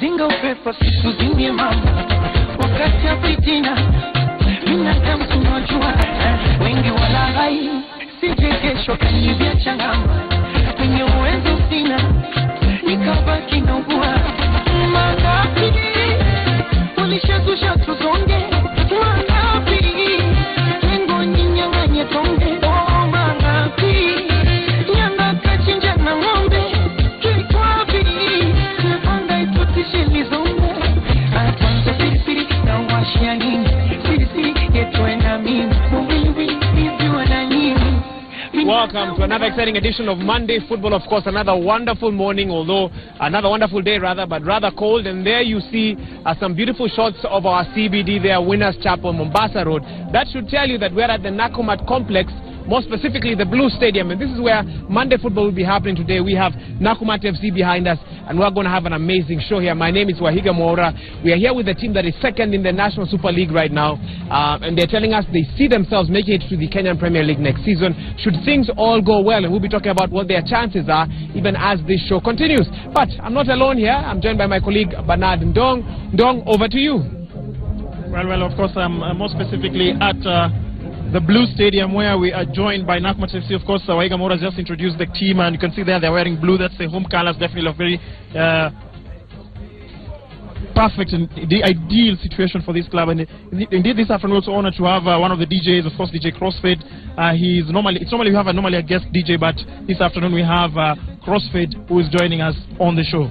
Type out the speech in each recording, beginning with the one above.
zinga upepo siku zimie mama wakati ya fitina binadamu tunajua wengi walaghai sije kesho kanibia changama kwenye uwezo sina nikabaki naugua mangapi ulishazusha tuzonge mangapi lengo ninyanganye tonge mangapi nyanga kachinja na ng'ombe kikwapi anda itutishe lizonge atwanza siri na washia nini siri yetu na mimi mwivi hivyo na nini. Welcome to another exciting edition of Monday Football. Of course, another wonderful morning, although another wonderful day rather, but rather cold. And there you see some beautiful shots of our CBD there, Winners Chapel, Mombasa Road. That should tell you that we're at the Nakumatt Complex, more specifically the Blue Stadium. And this is where Monday Football will be happening today. We have Nakumatt FC behind us, and we're going to have an amazing show here. My name is Wahiga Mwaura. We are here with the team that is second in the National Super League right now. And they're telling us they see themselves making it to the Kenyan Premier League next season, should things all go well. And we'll be talking about what their chances are, even as this show continues. But I'm not alone here. I'm joined by my colleague, Bernard Ndong. Ndong, over to you. Well, of course, I'm more specifically at the Blue Stadium, where we are joined by Nakumatt FC. Of course, Wahiga Mwaura has just introduced the team, and you can see there they're wearing blue. That's the home colors, definitely a very perfect and the ideal situation for this club. And indeed, this afternoon we're also honored to have one of the DJs, of course, DJ Crossfade. It's normally we have a guest DJ, but this afternoon we have Crossfade, who is joining us on the show.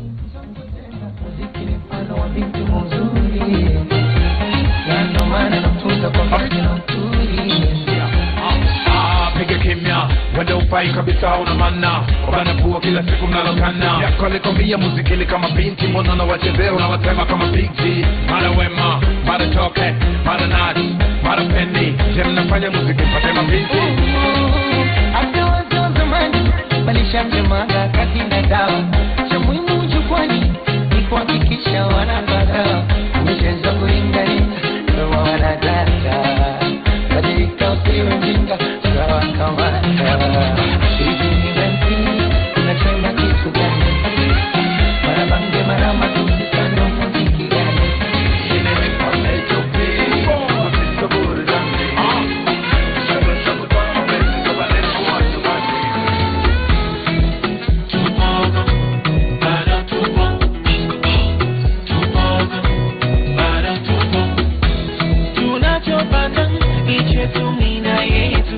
Wende ufai kabisa una manna Wabana pua kila siku mnalokana Yako alikomia muzikili kama binti Mbona na wachezeo na watema kama Big G. Mara wema, mara toke, mara nati, mara pendi. Je mnafanya muziki patema binti After wazo zamani Balisha mjemaga katina dawa cha muhimu jukwani ni kuhakikisha wanapata Mchezo kuingani Kwa wanadata Badika usiwe mjinga Sawa kama Hizi ni benti Unachema kitu gani Mara bange mara matusi Kando muziki gani Ile kwa mecho pili Mafisa buru zambi Shabu shabu kwa mbezi Kwa bale kwa watu basi Tupogo Bada tupo Tupogo Bada tupo Tunachopata Ichetu mina yetu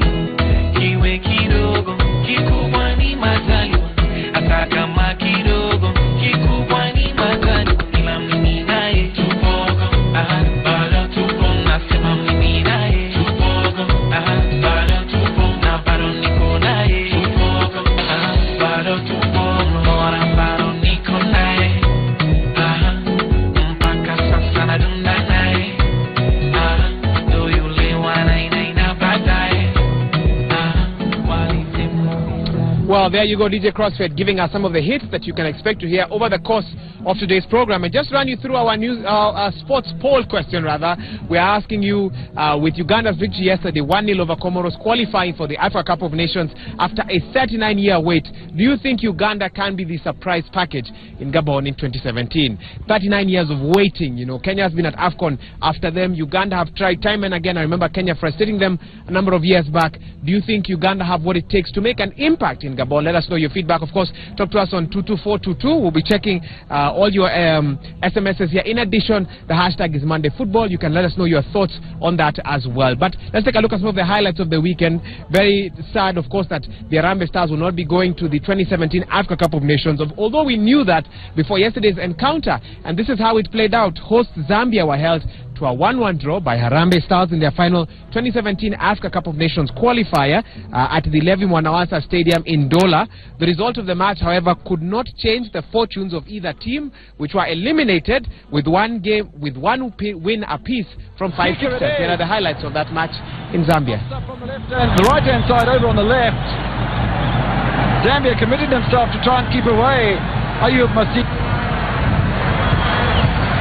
Kiwe kidogo Kikubwa ni mazaliwa Hata kama kidogo Kikubwa ni mazaliwa Ila mimi naye Tupogo Bada tupo Nasema mimi naye Tupogo Bada tupo Na bado niko naye Tupogo Bado tupo Mbora bado niko naye Mpaka sasa nadunda naye Do yule wanaina baadaye Well, there you go, DJ Crossfade, giving us some of the hits that you can expect to hear over the course of today's program. And just run you through our news, sports poll question, rather. We are asking you, with Uganda's victory yesterday, 1-0 over Comoros, qualifying for the Africa Cup of Nations after a 39-year wait, do you think Uganda can be the surprise package in Gabon in 2017? 39 years of waiting, you know. Kenya has been at AFCON after them. Uganda have tried time and again. I remember Kenya frustrating them a number of years back. Do you think Uganda have what it takes to make an impact in Gabon? Let us know your feedback. Of course, talk to us on 22422. We'll be checking all your SMSs here. In addition, the hashtag is Monday Football. You can let us know your thoughts on that as well. But let's take a look at some of the highlights of the weekend. Very sad, of course, that the Harambee Stars will not be going to the 2017 Africa Cup of Nations. Although we knew that before yesterday's encounter, and this is how it played out. Hosts Zambia were held to a 1-1 draw by Harambee Stars in their final 2017 Africa Cup of Nations qualifier at the Levi Mwanawasa Stadium in Dola. The result of the match, however, could not change the fortunes of either team, which were eliminated with one win apiece from 5 fixtures. Here are the highlights of that match in Zambia. The right-hand side over on the left. Zambia committed themselves to try and keep away Ayub Masik.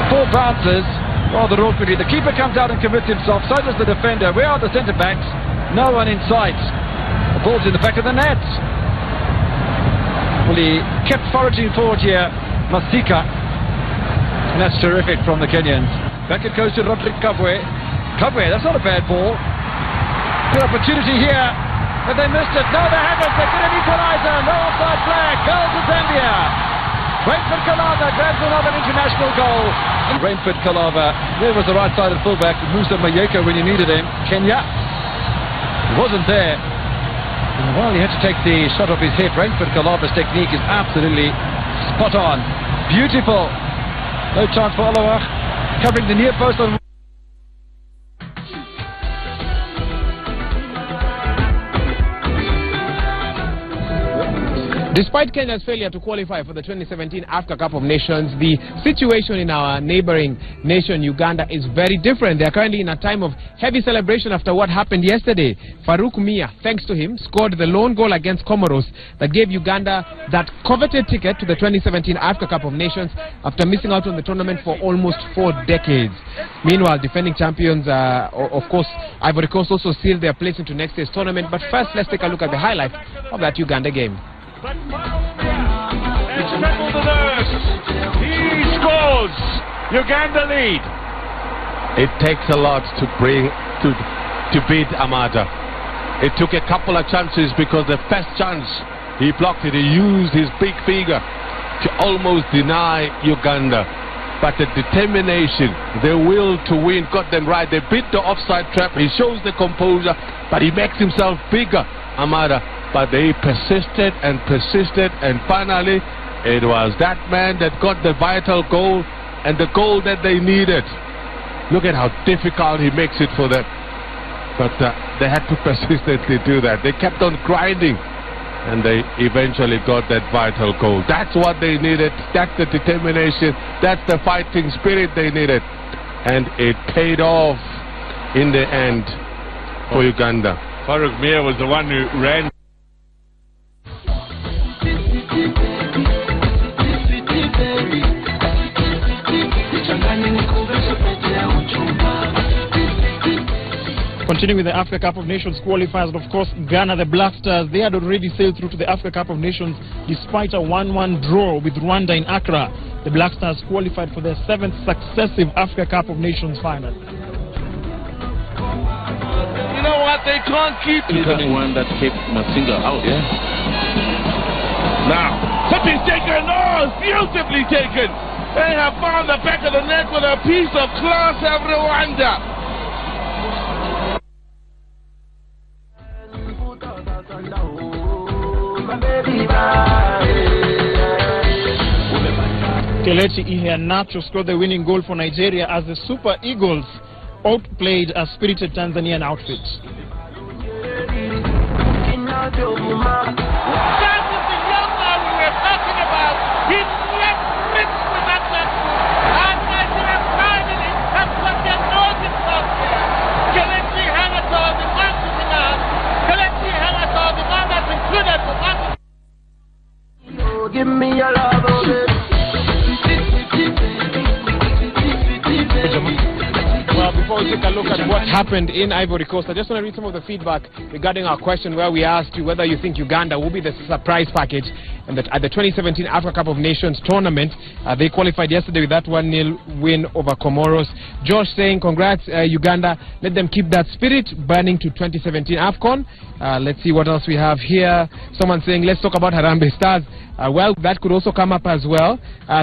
4 bounces. Rather awkwardly. The keeper comes out and commits himself. So does the defender. Where are the centre-backs? No one in sight. The ball's in the back of the net. Well, he kept foraging forward here, Masika. And that's terrific from the Kenyans. Back it goes to Rodrick Kabwe. Kabwe, that's not a bad ball. Good opportunity here. But they missed it. No, they haven't. They get an equaliser. No offside flag. Goal to Zambia. Rainford Kalava grabs another international goal. Rainford Kalava. There was the right-sided fullback, Musa Mayeka, when you needed him. Kenya. He wasn't there. And while he had to take the shot off his head, Rainford Kalava's technique is absolutely spot on. Beautiful. No chance for Olawach. Covering the near post on. Despite Kenya's failure to qualify for the 2017 Africa Cup of Nations, the situation in our neighboring nation, Uganda, is very different. They are currently in a time of heavy celebration after what happened yesterday. Farouk Mia, thanks to him, scored the lone goal against Comoros that gave Uganda that coveted ticket to the 2017 Africa Cup of Nations after missing out on the tournament for almost 4 decades. Meanwhile, defending champions, of course, Ivory Coast also sealed their place into next year's tournament. But first, let's take a look at the highlights of that Uganda game. It's treble the nurse. He scores. Uganda lead. It takes a lot to beat Amada. It took a couple of chances because the first chance he blocked it. He used his big finger to almost deny Uganda. But the determination, the will to win got them right. They beat the offside trap. He shows the composure, but he makes himself bigger, Amada. But they persisted, and finally it was that man that got the vital goal and the goal that they needed. Look at how difficult he makes it for them. But they had to persistently do that. They kept on grinding, and they eventually got that vital goal. That's what they needed. That's the determination. That's the fighting spirit they needed. And it paid off in the end for Uganda. Farouk Mia was the one who ran. Continuing with the Africa Cup of Nations qualifiers, and of course Ghana, the Black Stars, they had already sailed through to the Africa Cup of Nations despite a 1-1 draw with Rwanda in Accra. The Black Stars qualified for their 7th successive Africa Cup of Nations final. You know what? They can't keep the one that kept Masinga out. Yeah. Now, something's taken. Oh, it's beautifully taken. They have found the back of the net with a piece of class of Rwanda. Kelechi Iheanacho scored the winning goal for Nigeria as the Super Eagles outplayed a spirited Tanzanian outfit. That is the young man we were talking about. He left mixed with that left foot. And Nigeria finally have got their noses out there. Kelechi Iheanacho, the man to the man. Kelechi Iheanacho, the man that's included for that. Give me your love, Well, before we take a look at what happened in Ivory Coast, I just want to read some of the feedback regarding our question where we asked you whether you think Uganda will be the surprise package and that at the 2017 Africa Cup of Nations tournament. They qualified yesterday with that 1-0 win over Comoros. Josh saying, congrats Uganda, let them keep that spirit burning to 2017 AFCON. Let's see what else we have here. Someone saying, let's talk about Harambee Stars. Well, that could also come up as well.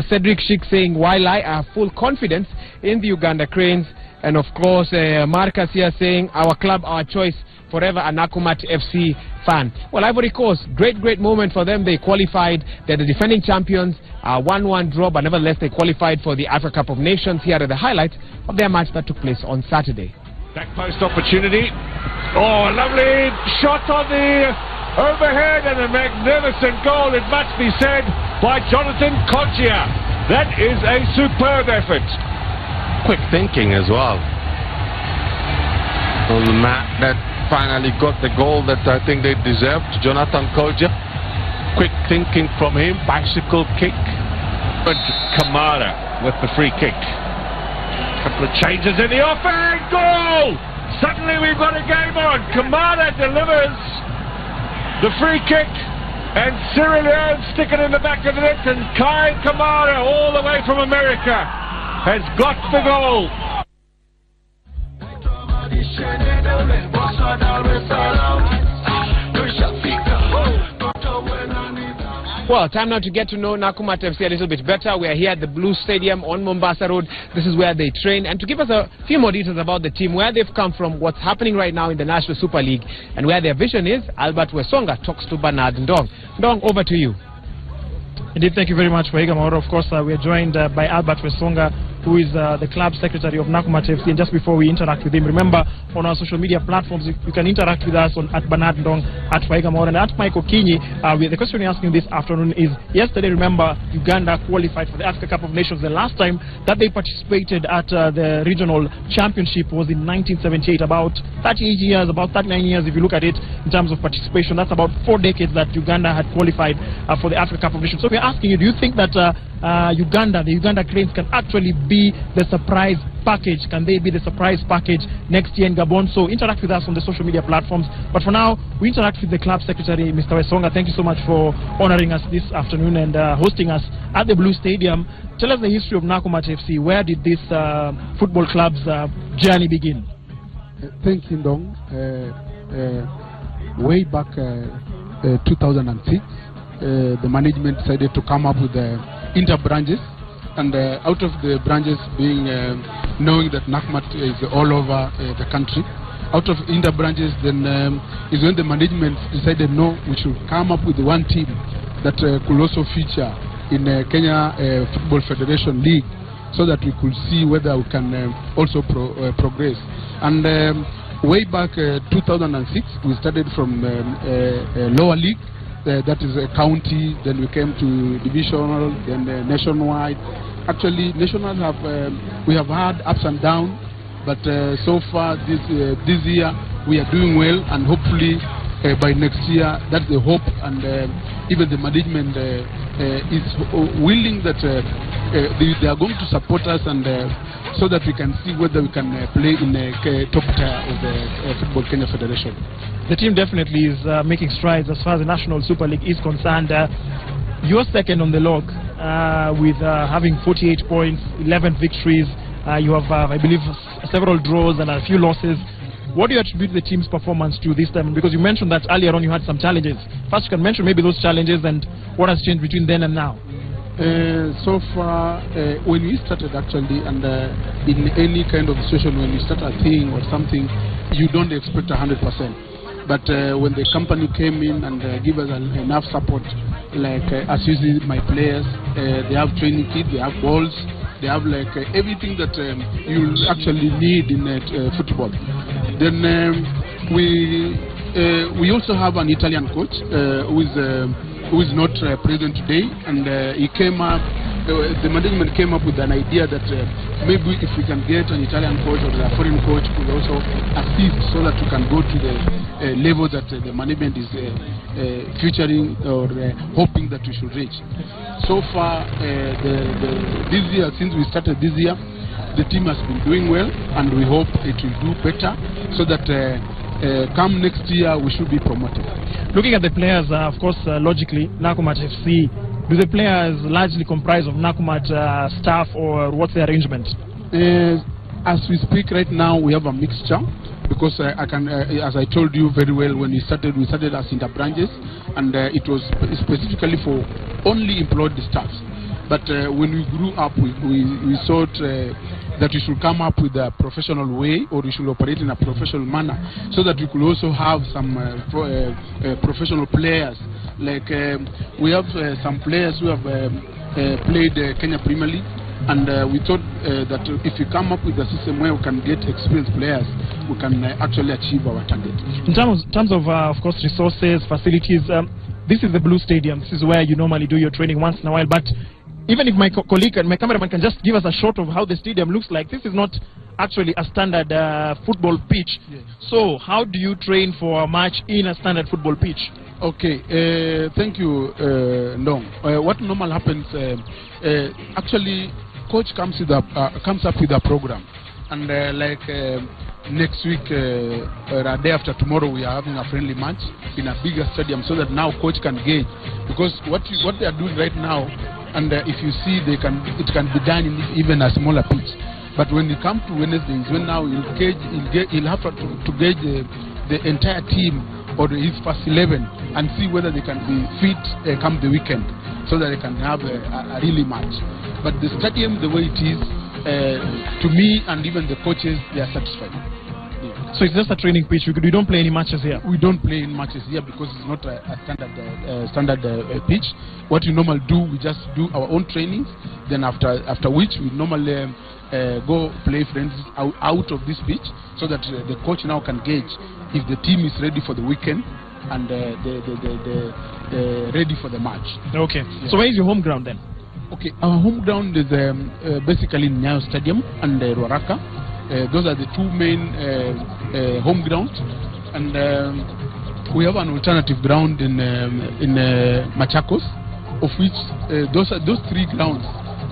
Cedric Schick saying, while I have full confidence in the Uganda Cranes. And of course, Marcus here saying, our club, our choice, forever a Nakumat FC fan. Well, Ivory Coast, great moment for them. They qualified. They're the defending champions. 1-1 draw, but nevertheless they qualified for the Africa Cup of Nations. Here are the highlights of their match that took place on Saturday. Back post opportunity. Oh, a lovely shot on the overhead and a magnificent goal, it must be said, by Jonathan Kodjia. That is a superb effort. Quick thinking as well. On the man that finally got the goal that I think they deserved, Jonathan Kodjia. Quick thinking from him, bicycle kick. But Kamara with the free kick. Couple of changes in the offense, goal! Suddenly we've got a game on. Kamara delivers the free kick, and Cyril Leone sticking in the back of the net, and Kai Kamara all the way from America has got the goal. Well, time now to get to know Nakumatt FC a little bit better. We are here at the Blue Stadium on Mombasa Road. This is where they train. And to give us a few more details about the team, where they've come from, what's happening right now in the National Super League, and where their vision is, Albert Wesonga talks to Bernard Ndong. Ndong, over to you. Indeed, thank you very much, Waiga Maoro. Of course, we are joined by Albert Wesonga, who is the club secretary of Nakumatt FC. And just before we interact with him, remember on our social media platforms, you can interact with us on at Bernard Ndong, at Waiga Maoro, and at Michael Kinyi. The question we're asking this afternoon is, yesterday, remember, Uganda qualified for the Africa Cup of Nations. The last time that they participated at the regional championship was in 1978, about 38 years, about 39 years if you look at it in terms of participation. That's about 4 decades that Uganda had qualified for the Africa Cup of Nations. So we're asking you, do you think that the Uganda Cranes can actually be the surprise package? Can they be the surprise package next year in Gabon? So interact with us on the social media platforms. But for now, we interact with the club secretary, Mr. Wesonga. Thank you so much for honoring us this afternoon and hosting us at the Blue Stadium. Tell us the history of Nakumatt FC. Where did this football club's journey begin? Thank you, Ndong. Way back 2006, the management decided to come up with the inter-branches, and out of the branches being knowing that Nakumatt is all over the country, out of inter-branches then is when the management decided no, we should come up with one team that could also feature in Kenya Football Federation League, so that we could see whether we can also progress. And way back 2006, we started from lower league. That is a county, then we came to divisional, then nationwide. Actually, national we have had ups and downs, but so far this year we are doing well, and hopefully by next year, that's the hope, and even the management is willing that they are going to support us, and so that we can see whether we can play in the top tier of the Football Kenya Federation. The team definitely is making strides as far as the National Super League is concerned. You're second on the log with having 48 points, 11 victories. You have, I believe, several draws and a few losses. What do you attribute the team's performance to this time? Because you mentioned that earlier on you had some challenges. First, you can mention maybe those challenges and what has changed between then and now. So far, when we started actually, and in any kind of situation, when you start a thing or something, you don't expect 100%. But when the company came in and give us enough support, like as you see my players, they have training kit, they have balls, they have like everything that you actually need in football. Then we also have an Italian coach who is not present today, and he came up. The management came up with an idea that maybe if we can get an Italian coach or a foreign coach could also assist, so that we can go to the level that the management is futuring or hoping that we should reach. So far, this year, since we started this year, the team has been doing well, and we hope it will do better, so that come next year we should be promoted. Looking at the players, of course, logically, Nakumatt FC, do the players largely comprise of Nakumatt staff, or what's the arrangement? As we speak right now, we have a mixture, because as I told you very well, when we started as inter-branches, and it was specifically for only employed staff. But when we grew up, we thought that we should come up with a professional way, or we should operate in a professional manner, so that we could also have some professional players. Like we have some players who have played Kenya Premier League, and we thought that if we come up with a system where we can get experienced players, we can actually achieve our target. In terms of course, resources, facilities, this is the Blue Stadium. This is where you normally do your training once in a while, but even if my colleague and my cameraman can just give us a shot of how the stadium looks like, this is not actually a standard football pitch. Yes. So how do you train for a match in a standard football pitch? Okay, thank you, Ndong. What normal happens, actually, coach comes up with a program, and next week, a day after tomorrow, we are having a friendly match in a bigger stadium, so that now coach can gauge, because what they are doing right now, and if you see, it can be done in even a smaller pitch. But when it comes to Wednesdays, when now he'll have to gauge the entire team or his first 11 and see whether they can be fit come the weekend, so that they can have a really match. But the stadium, the way it is, to me and even the coaches, they are satisfied. Yeah. So it's just a training pitch. We don't play any matches here. We don't play any matches here because it's not a standard pitch. What we normally do, we just do our own trainings. Then after which we normally go play friends out of this pitch, so that the coach now can gauge if the team is ready for the weekend and ready for the match. Okay. Yeah. So where is your home ground then? Okay, our home ground is basically Nyayo Stadium and Ruaraka. Those are the two main home grounds, and we have an alternative ground in Machakos, of which those three grounds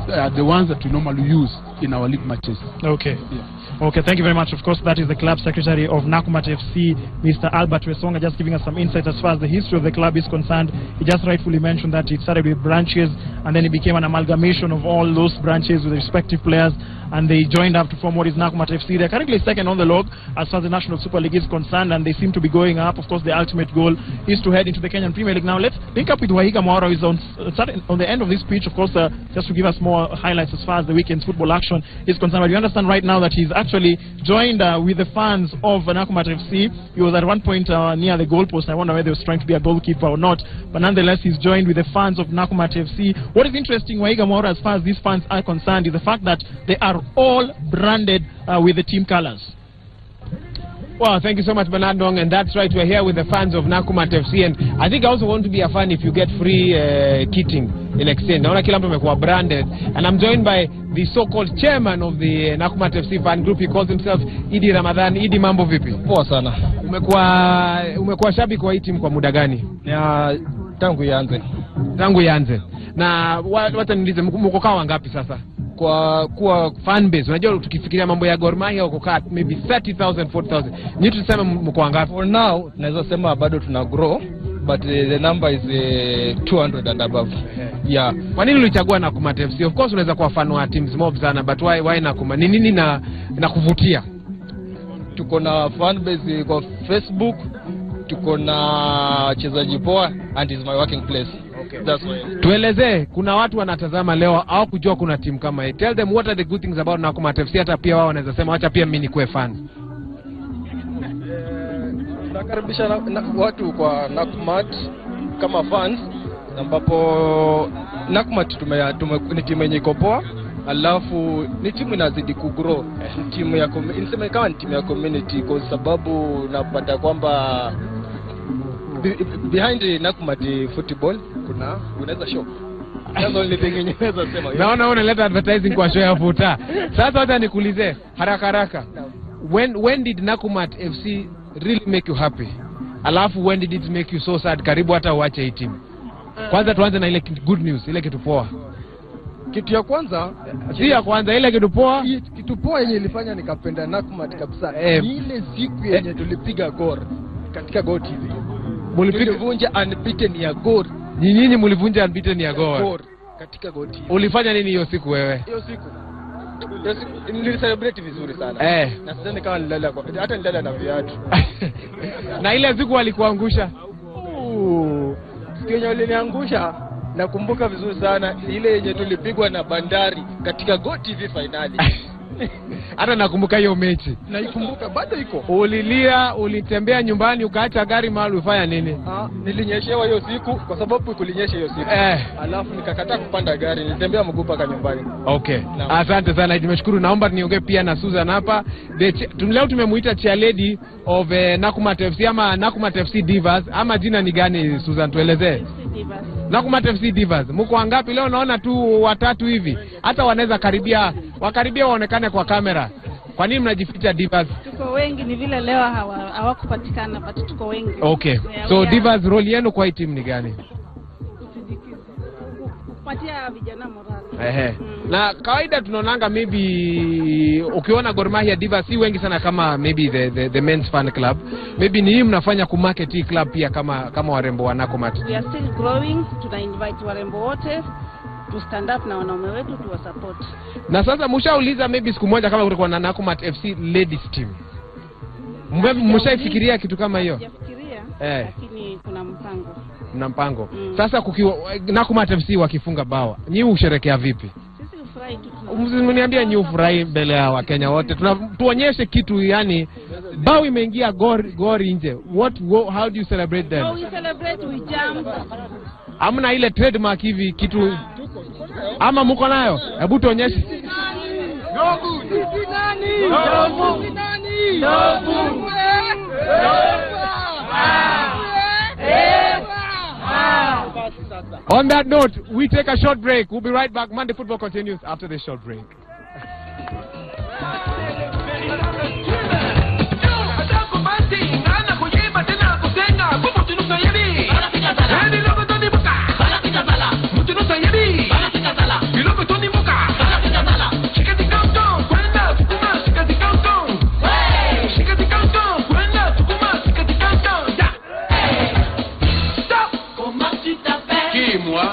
are the ones that we normally use in our league matches. Okay. Yeah. Okay, thank you very much. Of course, that is the club secretary of Nakumatt FC, Mr. Albert Wesonga, just giving us some insight as far as the history of the club is concerned. He just rightfully mentioned that it started with branches, and then it became an amalgamation of all those branches with the respective players, and they joined up to form what is Nakumatt FC. They're currently second on the log as far as the National Super League is concerned, and they seem to be going up. Of course, the ultimate goal is to head into the Kenyan Premier League. Now, let's link up with Wahiga Mwaura, who is on the end of this pitch, of course, just to give us more highlights as far as the weekend's football action is concerned. But you understand right now that he's actually joined with the fans of Nakumatt FC. He was at one point near the goalpost. I wonder whether he was trying to be a goalkeeper or not. But nonetheless, he's joined with the fans of Nakumatt FC. What is interesting, Wahiga Mwaura, as far as these fans are concerned, is the fact that they are all branded with the team colors. Well, thank you so much, Bernard Dong, and that's right, we're here with the fans of Nakumatt FC, and I think I also want to be a fan if you get free kitting in exchange. Naona kila mtu amekuwa branded, and I'm joined by the so-called chairman of the Nakumatt FC fan group. He calls himself Idi Ramadhan. Idi, mambo vipi? Poa sana. Umekuwa shabiki wa hii timu kwa muda gani? Tangu ianze. Tangu ianze. Na wacha niulize, mko kaa wangapi sasa? Kwa fan base, unajua tukifikiria mambo ya Gor Mahia uko kaa maybe 30,000 40,000. Nyinyi tuseme mko wangapi? For now tunaweza sema bado tuna grow, but the number is 200 and above. Yeah. Kwa nini ulichagua Nakumatt FC? Of course unaweza kuwa fan wa teams mob sana, but why Nakumatt? Ni nini na kuvutia? Tuko na fan base kwa Facebook, tuko na wachezaji poa, and is my working place. Okay. That's why. Tuelezee, kuna watu wanatazama leo au kujua kuna timu kama hii. Tell them what are the good things about Nakumatt FC, hata pia wao wanaweza sema acha pia mimi nikuwe fan. Nakaribisha watu kwa Nakumatt kama fans, ambapo Nakumatt ni timu yenye iko poa, alafu ni timu inazidi kugrow. Timu ya inasema kama timu ya community, kwa sababu napata kwamba behind Nakumatt football unaweza show. That's the only thing unaweza sema. Naona unaleta advertising kwa show ya futa. Sasa hata nikuulize haraka. When did Nakumatt FC really make you happy? Alafu when did it make you so sad karibu hata uache hii timu? Kwanza tuanze na ile good news, ile kitu poa. Kitu ya kwanza, ile kitu poa. Kitu poa yenye ilifanya nikapenda Nakumatt kabisa. Ni ile siku yenye tulipiga Gor katika Gor TV. Mulivunja unbeaten ya Gor. Nyinyi mulivunja unbeaten ya Gor katika Gor TV. Ulifanya nini hiyo siku wewe? Hiyo siku nilicelebrate vizuri sana. Na sasa kama nilala na viatu. Na ile siku walikuangusha? Siku yenye waliniangusha nakumbuka vizuri sana, ile yenye tulipigwa na Bandari katika Gor TV finali. Hata nakumbuka hiyo mechi. Naikumbuka, bado iko. Ulilia, ulitembea nyumbani, ukaacha gari mahali, ufanya nini? Nilinyeshewa hiyo siku kwa sababu kulinyesha hiyo siku. Alafu nikakataa kupanda gari, nilitembea mguu mpaka nyumbani. Okay. Asante sana, nimeshukuru. Naomba niongee pia na Susan hapa. Leo tumemuita chair lady of Nakumatt FC ama Nakumatt FC Divas, ama jina ni gani Susan, tuelezee? Nakumatt FC Divas. Mko wangapi leo? Naona tu watatu hivi. Hata wanaweza wakaribia waonekane kwa kamera. Kwa nini mnajificha Divas? Tuko wengi, ni vile leo hawakupatikana, but tuko wengi. Okay. So Divas role yenu kwa hii team ni gani? kupatia vijana morali. Ehe. Na kawaida tunaonanga maybe ukiona Gor Mahia Divas si wengi sana kama maybe the men's fan club. Maybe ni mnafanya kumarket hii club pia kama warembo wa Nakumatt. We are still growing. Tuna invite warembo wote to stand up na wanaume wetu to support. Na sasa mshauliza maybe siku moja kama kutakuwa na Nakumatt FC ladies team. Mshaifikiria kitu kama hiyo? Sijafikiria, lakini kuna mpango. Na mpango. Sasa kukiwa Nakumatt FC wakifunga bao, nyinyi usherekea vipi? Sisi ufurahi tu. Mniambia nyinyi ufurahi mbele ya Wakenya wote. Tuonyeshe kitu, yani bao imeingia Gor nje. How do you celebrate that? We celebrate, we jump. Hamna ile trademark hivi kitu ama mko nayo? Hebu tuonyeshe. On that note, we take a short break. We'll be right back. Monday Football continues after this short break.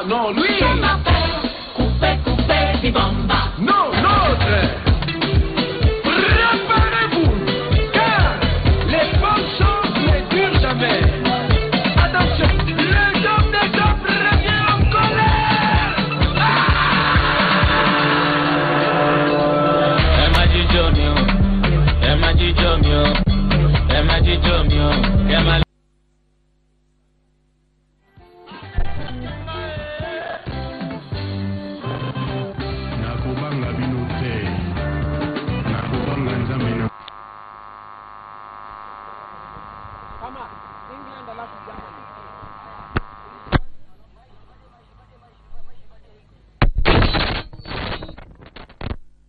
Non, lui. Coupé, bibamba. Non, l'autre. Préparez-vous, car les bonnes choses ne durent jamais. Attention, les hommes des hommes reviennent en colère.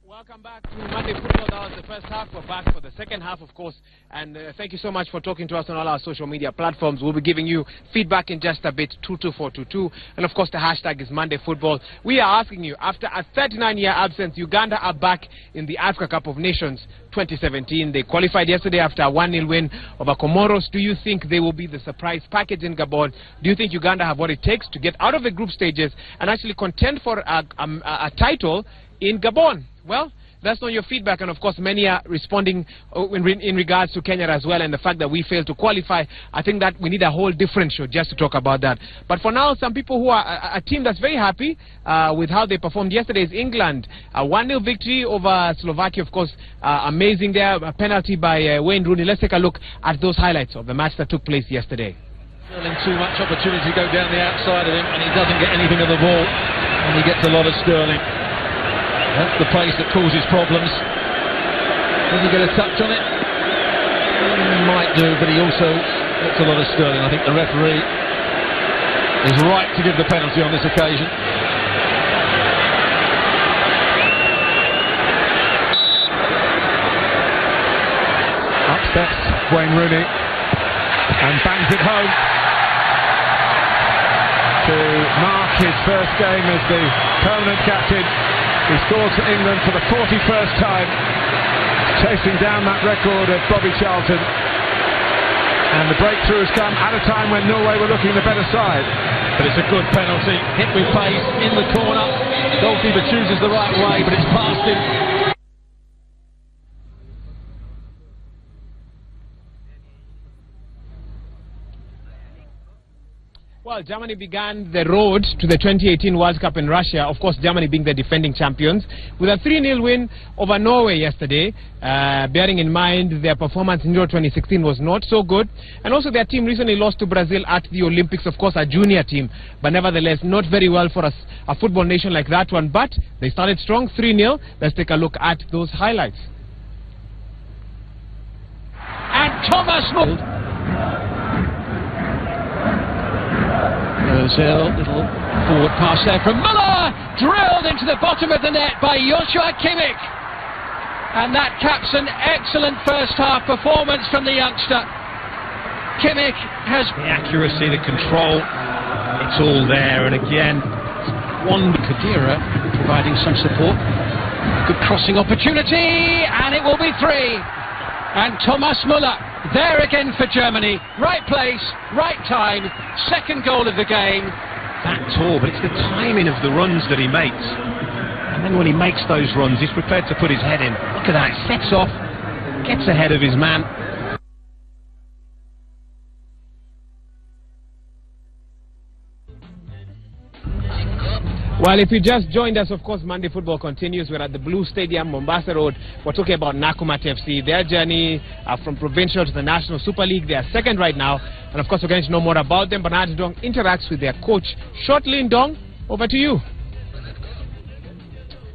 Welcome back to Monday Football. That was the first half. We're back for the second half, of course. And thank you so much for talking to us on all our social media platforms. We'll be giving you feedback in just a bit, 22422. And of course, the hashtag is Monday Football. We are asking you, after a 39-year absence, Uganda are back in the Africa Cup of Nations 2017. They qualified yesterday after a 1-0 win over Comoros. Do you think they will be the surprise package in Gabon? Do you think Uganda have what it takes to get out of the group stages and actually contend for a title in Gabon? Well, that's not your feedback, and of course many are responding in regards to Kenya as well, and the fact that we failed to qualify. I think that we need a whole different show just to talk about that. But for now, some people who are a team that's very happy with how they performed yesterday is England. A 1-0 victory over Slovakia, of course, amazing there, a penalty by Wayne Rooney. Let's take a look at those highlights of the match that took place yesterday. Sterling too much opportunity to go down the outside of him, and he doesn't get anything of the ball, and he gets a lot of Sterling. That's the pace that causes problems. Does he get a touch on it? He might do, but he also gets a lot of Sterling. I think the referee is right to give the penalty on this occasion. Up steps Wayne Rooney and bangs it home to mark his first game as the permanent captain. He scores for England for the 41st time, chasing down that record of Bobby Charlton. And the breakthrough has come at a time when Norway were looking the better side. But it's a good penalty, hit with pace, in the corner. Goalkeeper chooses the right way, but it's past him. Well, Germany began the road to the 2018 World Cup in Russia, of course Germany being the defending champions, with a 3-0 win over Norway yesterday, bearing in mind their performance in Euro 2016 was not so good, and also their team recently lost to Brazil at the Olympics, of course a junior team, but nevertheless not very well for a football nation like that one, but they started strong, 3-0. Let's take a look at those highlights. And Thomas Muller. Ozil, little forward pass there from Muller, drilled into the bottom of the net by Joshua Kimmich. And that caps an excellent first half performance from the youngster. Kimmich has the accuracy, the control, it's all there, and again, one. Khedira providing some support. Good crossing opportunity, and it will be 3. And Thomas Müller there again for Germany. Right place, right time. Second goal of the game. That tall, but it's the timing of the runs that he makes. And then when he makes those runs, he's prepared to put his head in. Look at that, sets off, gets ahead of his man. Well, if you just joined us, of course, Monday Football continues. We're at the Blue Stadium, Mombasa Road. We're talking about Nakumatt FC, their journey from provincial to the National Super League. They are second right now. And, of course, we're going to know more about them. Bernard Ndong interacts with their coach shortly. Ndong, over to you.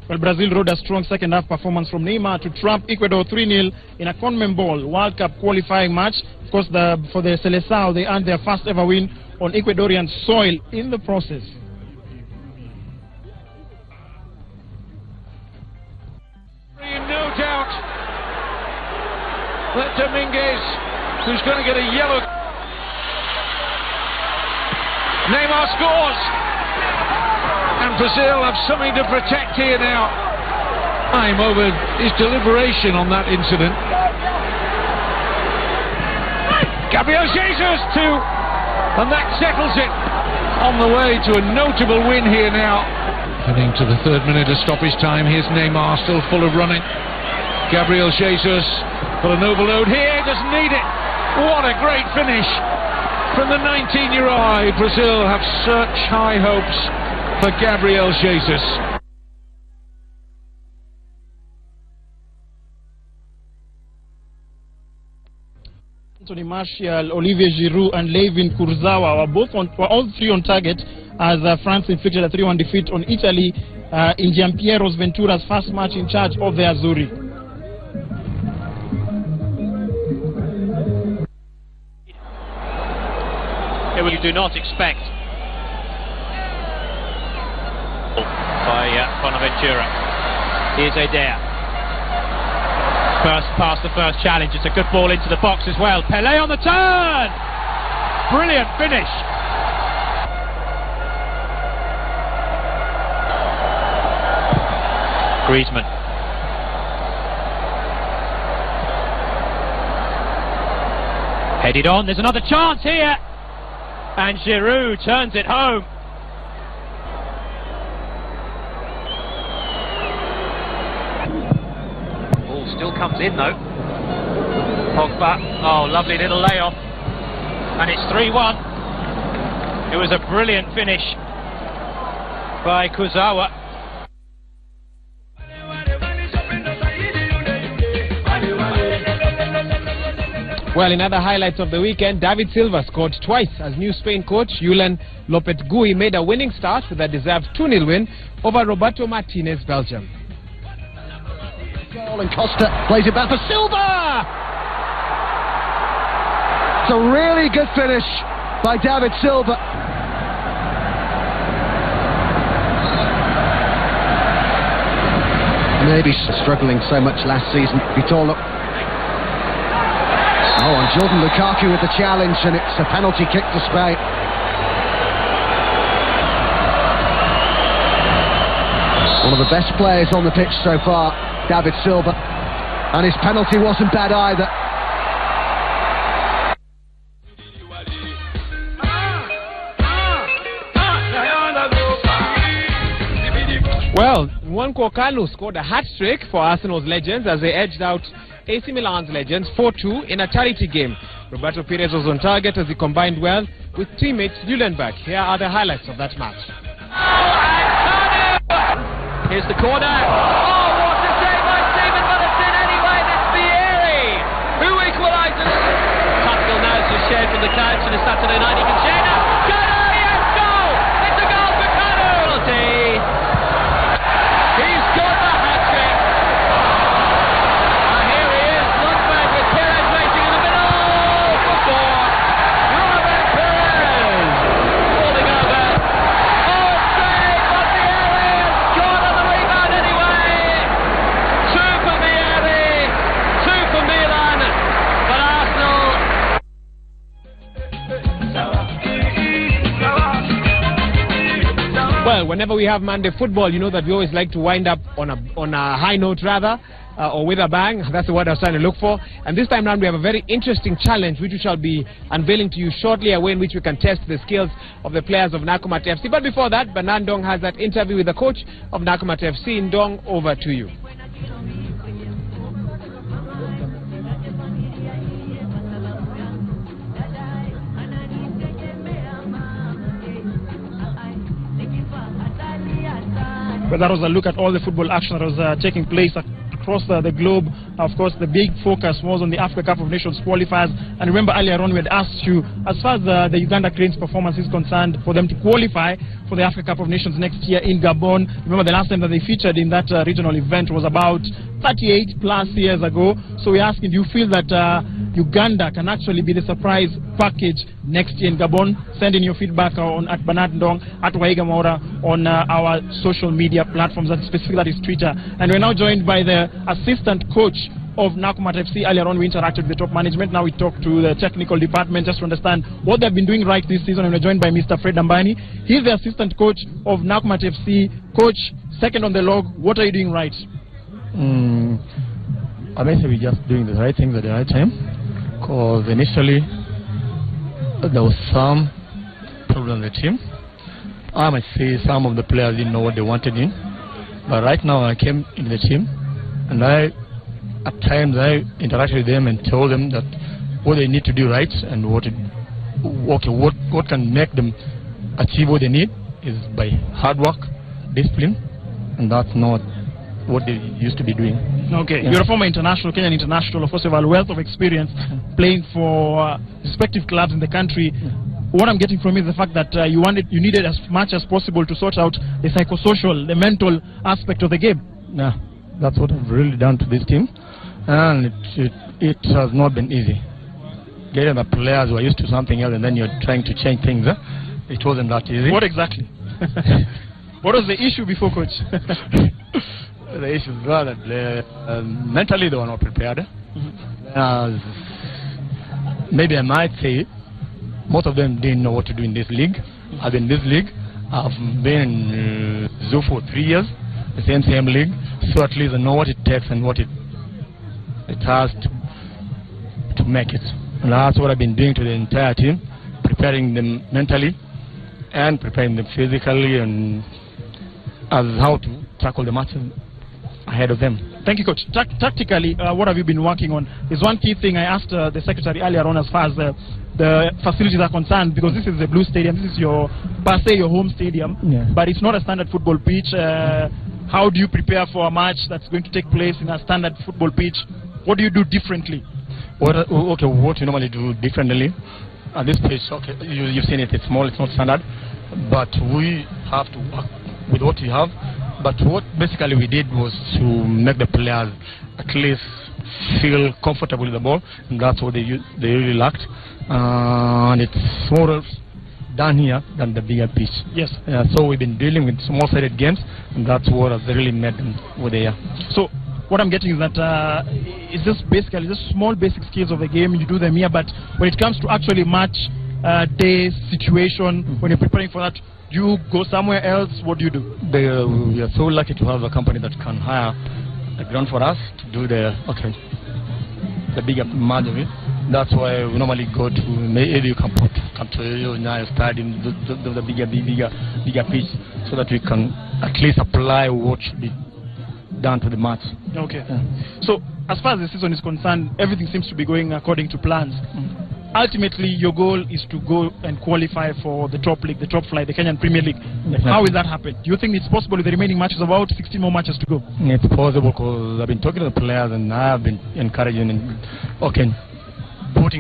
Well, Brazil rode a strong second-half performance from Neymar to trump Ecuador 3-0 in a CONMEBOL World Cup qualifying match. Of course, for the Seleção, they earned their first-ever win on Ecuadorian soil in the process. No doubt that Dominguez, who's going to get a yellow. Neymar scores, and Brazil have something to protect here now. I'm over his deliberation on that incident. Gabriel Jesus too, and that settles it on the way to a notable win here now. Heading to the 3rd minute of stoppage time. Here's Neymar, still full of running. Gabriel Jesus got an overload here, doesn't need it. What a great finish from the 19-year-old. Brazil have such high hopes for Gabriel Jesus. Anthony Martial, Olivier Giroud and Layvin Kurzawa were all 3 on target as France inflicted a 3-1 defeat on Italy in Gianpiero Ventura's first match in charge of the Azzurri. You do not expect by Bonaventura. Here's Eder. First pass, the first challenge. It's a good ball into the box as well. Pelé on the turn. Brilliant finish. Griezmann. Headed on. There's another chance here. And Giroud turns it home. Ball still comes in though. Pogba, oh lovely little layoff. And it's 3-1. It was a brilliant finish by Kurzawa. Well, in other highlights of the weekend, David Silva scored twice as new Spain coach Julen Lopetegui made a winning start with a deserved 2-0 win over Roberto Martinez, Belgium. Goal and Costa plays it back for Silva! It's a really good finish by David Silva. Maybe struggling so much last season. Vitolo. Oh, and Jordan Lukaku with the challenge, and it's a penalty kick to Spain. One of the best players on the pitch so far, David Silva, and his penalty wasn't bad either. Well, Nwankwo Kanu scored a hat-trick for Arsenal's legends as they edged out AC Milan's legends 4-2 in a charity game. Roberto Pires was on target as he combined well with teammate Lullenberg. Here are the highlights of that match. Here's the corner. Oh, what a save by Stephen Millicent anyway. That's Vieri who equalises. Tutfield now is shared from the couch on a Saturday night. He can share now. Kanu, yes, goal! It's a goal for Kanu. He's got the hat-trick. And here he is, Lundberg with Pires racing in the middle for 4. Robert Pires falling over. Oh, save, but Vieri has scored on the rebound anyway. whenever we have Monday football, you know that we always like to wind up on a high note rather, or with a bang. That's the word I was trying to look for. And this time round we have a very interesting challenge which we shall be unveiling to you shortly, a way in which we can test the skills of the players of Nakumatt FC. But before that, Bernard Ndong has that interview with the coach of Nakumatt FC. Ndong, over to you. But that was a look at all the football action that was taking place across the globe. Of course, the big focus was on the Africa Cup of Nations qualifiers. And remember, earlier on we had asked you, as far as the Uganda Cranes performance is concerned, for them to qualify for the Africa Cup of Nations next year in Gabon. Remember, the last time that they featured in that regional event was about 38 plus years ago. So we're asking, do you feel that Uganda can actually be the surprise package next year in Gabon? Send in your feedback at Bernard Ndong, at Waiga Maura, on our social media platforms, and specifically that is Twitter. And we're now joined by the assistant coach of Nakumatt FC. Earlier on we interacted with the top management. Now we talk to the technical department just to understand what they've been doing right this season. And we're joined by Mr. Fred Ambani. He's the assistant coach of Nakumatt FC. Coach, second on the log, what are you doing right? I may say we're just doing the right things at the right time, because initially there was some problem in the team. I might say some of the players didn't know what they wanted in, but right now I came into the team and at times I interacted with them and told them that what they need to do right and what can make them achieve what they need is by hard work, discipline, and that's not what they used to be doing. Okay, yeah. You're a former international, Kenyan international. Of course, you have a wealth of experience playing for respective clubs in the country. What I'm getting from is the fact that you needed as much as possible to sort out the psychosocial, the mental aspect of the game. Yeah, that's what I've really done to this team, and it has not been easy. Getting the players who are used to something else and then you're trying to change things, it wasn't that easy. What exactly? What was the issue before, coach? The issue is that mentally they were not prepared. Maybe I might say most of them didn't know what to do in this league. I've been in this league. I've been in Zoo for 3 years, the same league. So at least I know what it takes and what it has to make it. And that's what I've been doing to the entire team, preparing them mentally and preparing them physically, and as how to tackle the matches ahead of them. Thank you, coach. Tactically, what have you been working on? There's one key thing I asked the secretary earlier on as far as the facilities are concerned, because this is the Blue Stadium, this is your home stadium, but it's not a standard football pitch. How do you prepare for a match that's going to take place in a standard football pitch? What do you do differently? What you normally do differently at this pitch, you've seen it, it's small, it's not standard, but we have to work with what we have. But what basically we did was to make the players at least feel comfortable with the ball, and that's what they really lacked. And it's more done here than the bigger pitch. Yes. So we've been dealing with small-sided games, and that's what has really made them what they are. So what I'm getting is that it's just basically just small basic skills of the game. You do them here, but when it comes to actually match day situation, when you're preparing for that, do you go somewhere else? What do you do? We are so lucky to have a company that can hire the ground for us to do the bigger match of it. That's why we normally go to, maybe you can come to Nyayo Stadium, the bigger pitch, so that we can at least apply what should be done to the match. Okay. So as far as the season is concerned, everything seems to be going according to plans. Ultimately, your goal is to go and qualify for the top league, the top flight, the Kenyan Premier League. Exactly. How will that happen? Do you think it's possible with the remaining matches, about 16 more matches to go? It's possible, because I've been talking to the players and I have been encouraging and putting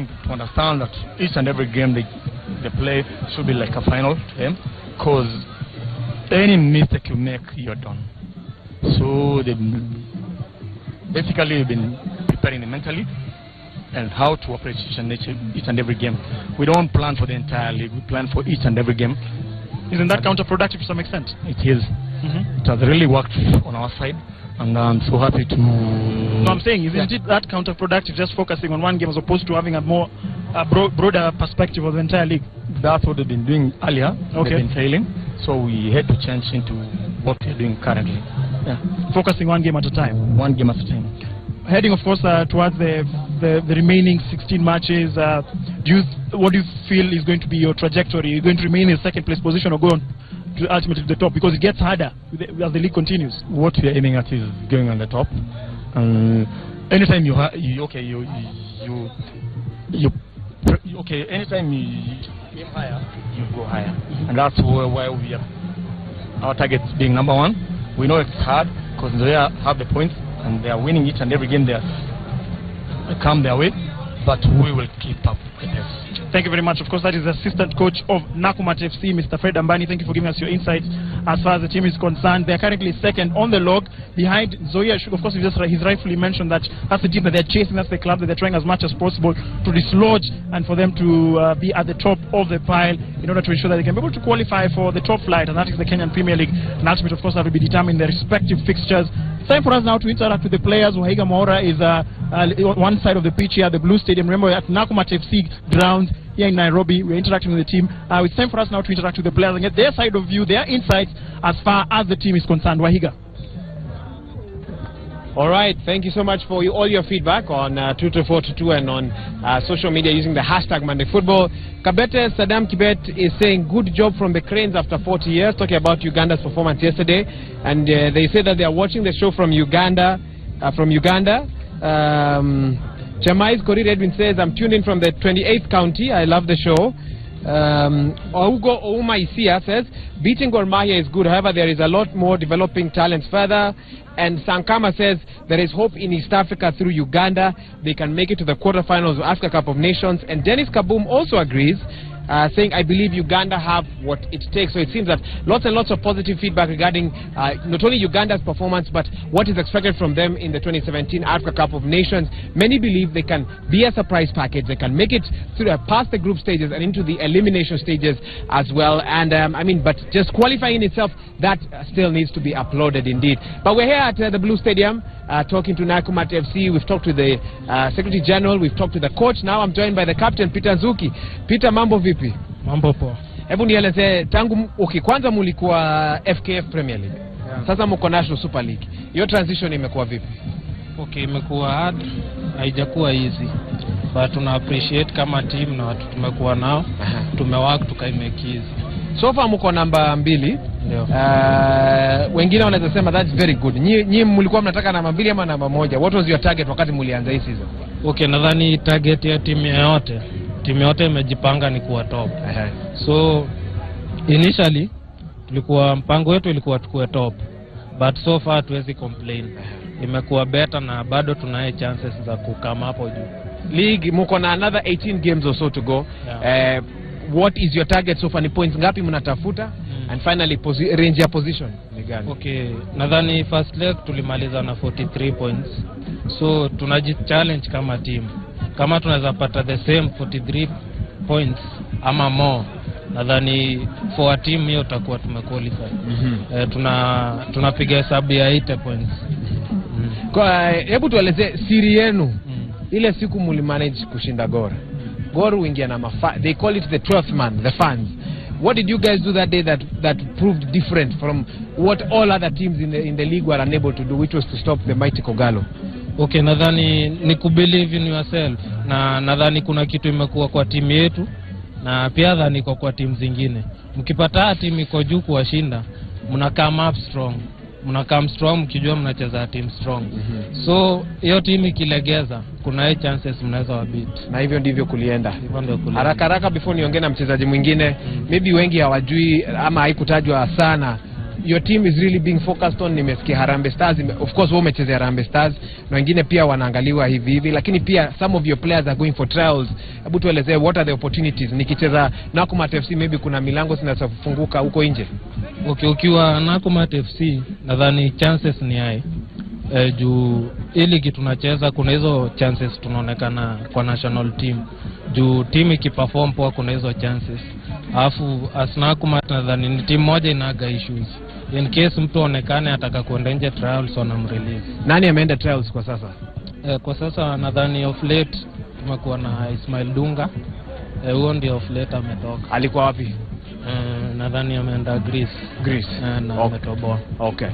to understand that each and every game they play should be like a final to them, because any mistake you make, you're done. So they've basically been preparing them mentally and how to operate each and every game. We don't plan for the entire league, we plan for each and every game. Isn't that counterproductive to some extent? It is. It has really worked on our side, and I'm so happy to... No, I'm saying, isn't it that counterproductive, just focusing on one game as opposed to having a broader perspective of the entire league? That's what they've been doing earlier. They've been failing. So we had to change into what we're doing currently. Yeah. Focusing one game at a time. One game at a time. Heading, of course, towards the remaining 16 matches, what do you feel is going to be your trajectory? Are you going to remain in second place position or go on to ultimately the top? Because it gets harder as the league continues. What we are aiming at is going on the top. Anytime anytime you aim higher, you go higher. And that's where we are. Our target being number one. We know it's hard because they have the points and they are winning each and every game they come their way, but we will keep up the pace. Thank you very much. Of course, that is the assistant coach of Nakumatt FC, Mr. Fred Ambani. Thank you for giving us your insights as far as the team is concerned. They are currently second on the log behind Zoya. Of course, he's rightfully mentioned that that's the team that they're chasing. That's the club that they're trying as much as possible to dislodge and for them to be at the top of the pile in order to ensure that they can be able to qualify for the top flight, and that is the Kenyan Premier League. And ultimately, of course, that will be determined in their respective fixtures. It's time for us now to interact with the players. Wahiga Maora is on one side of the pitch here at the Blue Stadium. Remember, at Nakumatt FC grounds here in Nairobi, we're interacting with the team. It's time for us now to interact with the players and get their side of view, their insights as far as the team is concerned. Wahiga. All right, thank you so much for all your feedback on 22422 and on social media using the hashtag MondayFootball. Kabete Saddam Kibet is saying good job from the Cranes after 40 years, talking about Uganda's performance yesterday. And they say that they are watching the show from Uganda. Chamais Korir Edwin says, I'm tuned in from the 28th county. I love the show. Ougo Ouma Isia says, beating Gor Mahia is good. However, there is a lot more developing talents further. And Sankama says, there is hope in East Africa through Uganda. They can make it to the quarterfinals of Africa Cup of Nations. And Dennis Kaboom also agrees, saying, I believe Uganda have what it takes. So it seems that lots and lots of positive feedback regarding not only Uganda's performance, but what is expected from them in the 2017 Africa Cup of Nations. Many believe they can be a surprise package. They can make it through past the group stages and into the elimination stages as well. And but just qualifying in itself, that still needs to be uploaded indeed. But we're here at the Blue Stadium talking to Nakumatt FC. We've talked to the Secretary General. We've talked to the coach. Now I'm joined by the captain, Peter Nzuki. Peter, mambo vipi? Mambo poa. Hebu nieleze tangu kwanza mulikuwa FKF Premier League. Yeah. Sasa mko National Super League. Hiyo transition imekuwa vipi? Imekuwa hard, haijakuwa easy. But tuna appreciate kama team na watu tumekuwa nao. Tumework tukaimake easy. So far mko namba 2. Wengine wanaweza sema that's very good. Nyinyi mlikuwa mnataka namba 2 ama namba 1? What was your target wakati mlianza hii season? Nadhani target ya timu yote. Timu yote imejipanga ni kuwa top. So initially mpango wetu ilikuwa tukue top, but so far tuwezi complain. Imekuwa better na bado tunaye chances za kukama hapo juu. League mko na another 18 games or so to go. Yeah. What is your target so far? Ni points ngapi mnatafuta? And finally range ya position ni gani? Nadhani first leg tulimaliza na 43 points. So tunajichallenge kama team. Kama tunaweza pata the same 43 points ama more, nadhani for a team hiyo tutakuwa tumequalify. Tunapiga hesabu ya 80 points. Kwa hebu tueleze siri yenu. Ile siku mlimanage kushinda Gor. Gor wingia na they call it the 12th man, the fans. What did you guys do that day that proved different from what all other teams in the league were unable to do, which was to stop the mighty Kogalo? Nadhani ni kubelieve in yourself, na nadhani kuna kitu imekuwa kwa timu yetu na pia nadhani kwa timu zingine. Mkipata timu iko juu kuwashinda, mna come up strong. Mna come strong mkijua mnacheza team strong. So hiyo timu ikilegeza, kuna chances mnaweza wabit. Na hivyo ndivyo kulienda. Haraka before niongee na mchezaji mwingine, maybe wengi hawajui ama haikutajwa sana. Your team is really being focused on, nimesikia Harambee Stars, of course wao wamecheza Harambee Stars na wengine pia wanaangaliwa hivi, lakini pia some of your players are going for trials. Hebu tuelezee what are the opportunities nikicheza Nakumatt FC, maybe kuna milango zinazofunguka huko nje? Ukiwa Nakumatt FC nadhani chances ni high. Juu ili kitu tunacheza kuna hizo chances tunaonekana kwa national team. Juu team ikiperform poa kuna hizo chances. Alafu Nakumatt nadhani ni team moja inaga issues. In case mtu onekane ataka kuenda nje trials wanamrelease. Nani ameenda trials kwa sasa? Kwa sasa nadhani of late tumekuwa na Ismail Dunga. Huo ndio of late ametoka. Alikuwa wapi? Na nadhani ameenda Greece. Na ametoboa. Okay.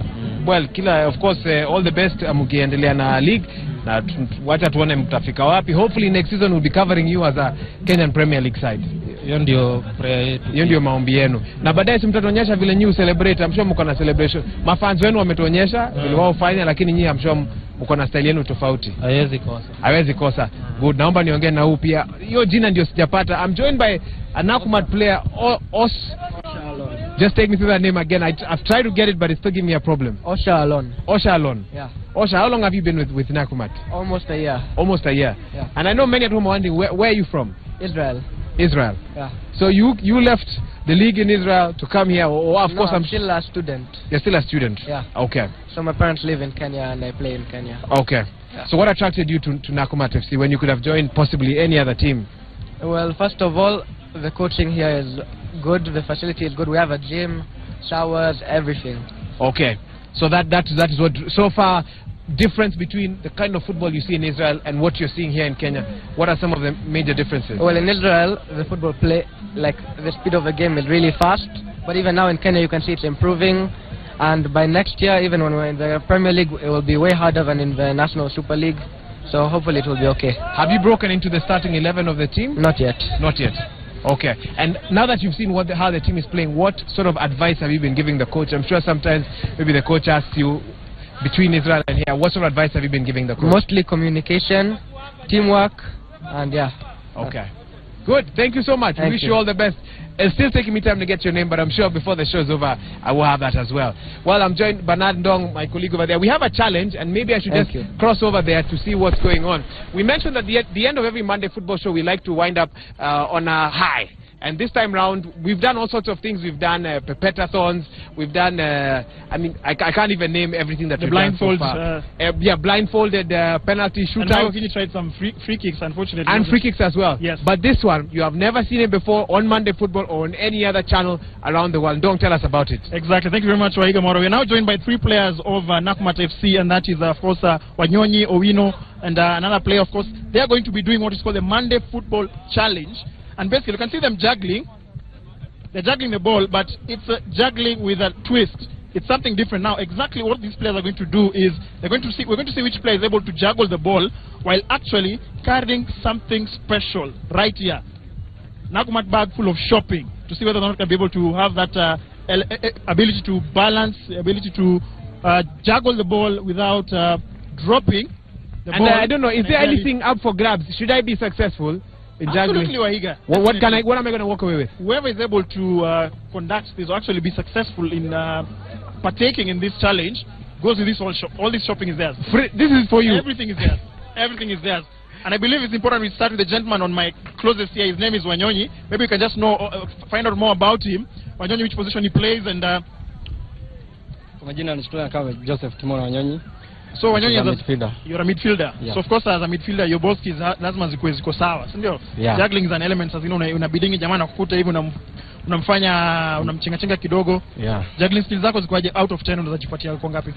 Well, kila of course all the best mkiendelea na league na wacha tuone mtafika wapi. Hopefully next season we'll be covering you as a Kenyan Premier League side. Hiyo ndio prayer yetu. Hiyo ndio maombi yenu. Na baadaye mtatuonyesha vile new celebrate. I'm sure mko na celebration. Mafans wenu wametuonyesha vile wao fanya, lakini nyinyi I'm sure mko na style yenu tofauti. Haiwezi kosa. Good. Naomba niongee na huu pia. Hiyo jina ndio sijapata. I'm joined by a Nakumatt player Just take me through that name again. I've tried to get it, but it's still giving me a problem. Osha Alon. Yeah. Osha, how long have you been with Nakumatt? Almost a year. Almost a year. Yeah. And I know many at home are wondering, where are you from? Israel. Israel. Yeah. So you left the league in Israel to come here, or of course I'm still a student. You're still a student? Yeah. Okay. So my parents live in Kenya and I play in Kenya. Okay. Yeah. So what attracted you to Nakumatt FC when you could have joined possibly any other team? Well, first of all, the coaching here is good, the facility is good. We have a gym, showers, everything. Okay. So that is what so far difference between the kind of football you see in Israel and what you're seeing here in Kenya. What are some of the major differences? Well, in Israel, the football play, like the speed of the game is really fast. But even now in Kenya, you can see it's improving. And by next year, even when we're in the Premier League, it will be way harder than in the National Super League. So hopefully it will be okay. Have you broken into the starting 11 of the team? Not yet. Not yet. Okay. And now that you've seen how the team is playing, what sort of advice have you been giving the coach? I'm sure sometimes maybe the coach asks you, between Israel and here, what sort of advice have you been giving the coach? Mostly communication, teamwork, and yeah. Okay. Good. Thank you so much. We wish you all the best. It's still taking me time to get your name, but I'm sure before the show is over, I will have that as well. Well, I'm joined by Bernard Ndong, my colleague over there. We have a challenge, and maybe I should cross over there to see what's going on. We mentioned that at the end of every Monday football show, we like to wind up on a high. And this time round, we've done all sorts of things. We've done pepetathons. We've done, I can't even name everything that we've done so far. Blindfolded penalty shootout. And now Kini tried some free kicks, unfortunately. And free kicks as well. Yes. But this one, you have never seen it before on Monday Football or on any other channel around the world. Don't tell us about it. Exactly. Thank you very much, Waiga Moro. We're now joined by three players of Nakumatt FC, and that is, of course, Wanyonyi, Owino, and another player, of course. They are going to be doing what is called the Monday Football Challenge. And basically, you can see them juggling. They're juggling the ball, but it's juggling with a twist. It's something different. Now, exactly what these players are going to do is we're going to see which player is able to juggle the ball while actually carrying something special right here. Nakumatt bag full of shopping to see whether or not they'll be able to have that ability to balance, ability to juggle the ball without dropping the ball. And I don't know, is there anything up for grabs? Should I be successful? Absolutely, Waiga. What am I going to walk away with? Whoever is able to conduct this or actually be successful in partaking in this challenge goes with this all this shopping is theirs. This is for you. Everything is theirs. Everything is theirs. And I believe it's important we start with the gentleman on my closest here. His name is Wanyonyi. Maybe we can just find out more about him. Wanyonyi, which position he plays, and Joseph Kimono Wanyonyi. So Wanyonyi is midfielder. You're a midfielder. Yeah. So of course as a midfielder your boss is lazima ziko sawa, si ndio? Yeah. Juggling is an element, sasa unabidingi jamaa nakukuta hivi unamfanya unamchenga kidogo. Yeah. Juggling skills zako zikoaje? Out of 10 unaweza jipatia kwa ngapi?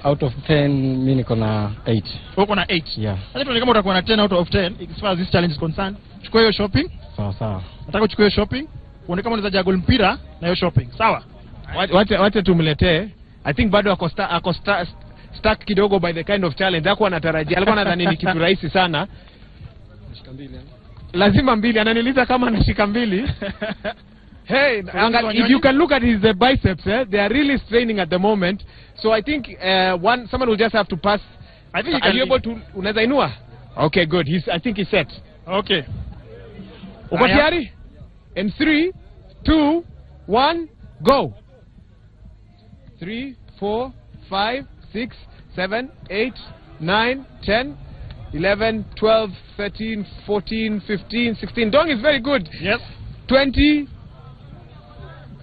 Out of 10 mimi niko na 8. Uko na 8? Yeah. Sasa tuone kama utakuwa na 10 out of 10 as far as this challenge is concerned. Chukua hiyo shopping. Sawa. Nataka uchukue hiyo shopping. Uone kama unaweza juggle mpira na hiyo shopping. Sawa? Wacha tumletee. I think bado ako stuck kidogo by the kind of challenge hakuwa anatarajia. Alikuwa anadhani ni kitu rahisi sana. Lazima mbili. Ananiuliza kama anashika mbili. Hey, if you can look at his biceps, they are really straining at the moment. So I think someone will just have to pass. I think are you able to unaweza inua? Okay, good. I think he's set. Okay. Uko tayari? In 3, 2, 1, go. 3, 4, 5, 6, 7, 8, 9, 10, 11, 12, 13, 14, 15, 16. Dong is very good. Yes. 20,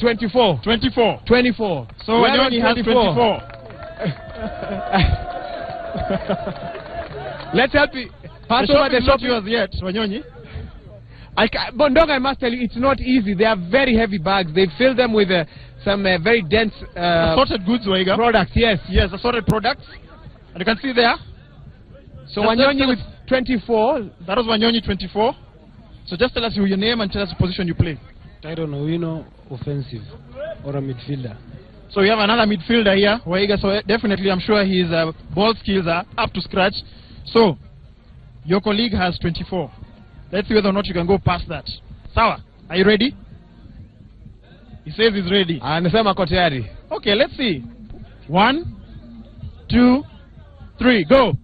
24. 24. 24. So Wanyonyi has 24. Let's help you. Pass over the shop yours yet, Wanyonyi. But Dong, I must tell you, it's not easy. They are very heavy bags. They fill them with some very dense assorted goods, Waiga. Products, yes. Yes, assorted products. And you can see there. So Wanyonyi with 24. That was Wanyonyi 24. So just tell us your name and tell us the position you play. Tyron Owino, offensive, or a midfielder. So we have another midfielder here, Waiga. So definitely, I'm sure his ball skills are up to scratch. So your colleague has 24. Let's see whether or not you can go past that. Sawa, are you ready? He says he's ready. Anasema ako tayari. Okay, let's see. 1, 2, 3, go.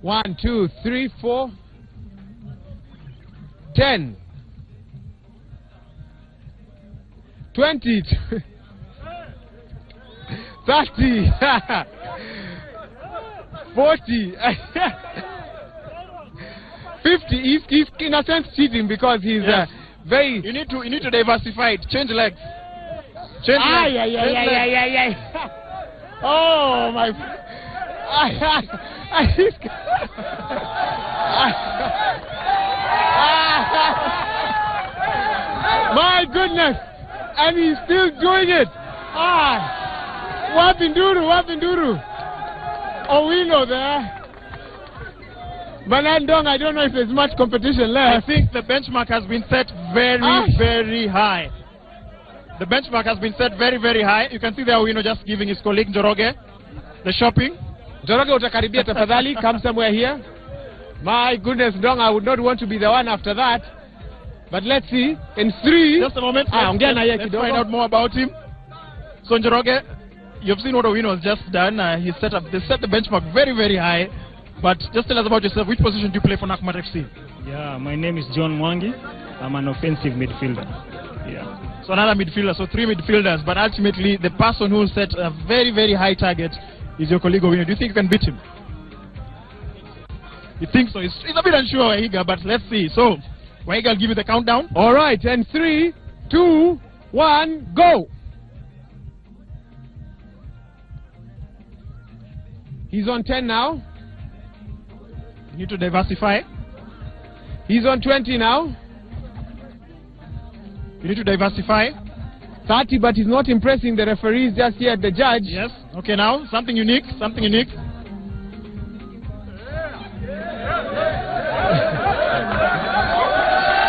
1, 2, 3, 4, 10, 20, 30, 40, 50. He's in a sense cheating because he's very. You need to diversify it. Change legs. Change legs. Ay. Oh my. My goodness, and he's still doing it. Wapinduru. Owino there. Manandong, I don't know if there's much competition left. I think the benchmark has been set very high. The benchmark has been set very high. You can see there Owino just giving his colleague Njoroge the shopping. Njoroge utakaribia tafadhali, come somewhere here. My goodness, Ndong, I would not want to be the one after that. But let's see. In 3. Just a moment. Let's find out more about him. So Njoroge, you've seen what Owino has just done. They set the benchmark very high. But just tell us about yourself. Which position do you play for Nakumatt FC? Yeah, my name is John Mwangi. I'm an offensive midfielder. Yeah. So another midfielder, so 3 midfielders. But ultimately, the person who set a very high target is your colleague Owino. Do you think you can beat him? You think so? He's a bit unsure, Waiga, but let's see. So, Waiga, I'll give you the countdown. All right, and 3, 2, 1, go. He's on 10 now. You need to diversify. He's on 20 now. You need to diversify. 30, but he's not impressing the referees just yet, the judge. Yes. Okay, now, something unique.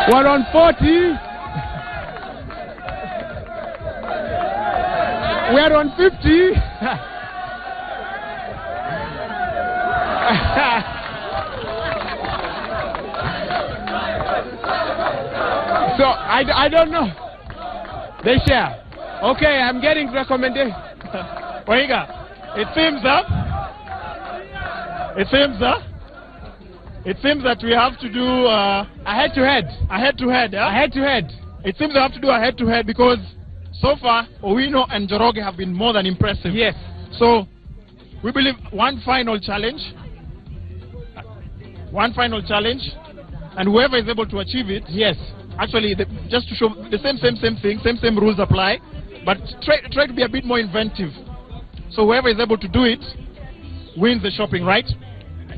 We're on 40. We're on 50. So I don't know. They share. Okay, I'm getting recommendation. Waiga, it seems that we have to do a head-to-head. A head-to-head, yeah? A head-to-head. It seems we have to do a head-to-head because so far Owino and Njoroge have been more than impressive. Yes. So we believe one final challenge, and whoever is able to achieve it. Yes. Actually, just to show the same thing, same rules apply, but try to be a bit more inventive. So whoever is able to do it wins the shopping, right?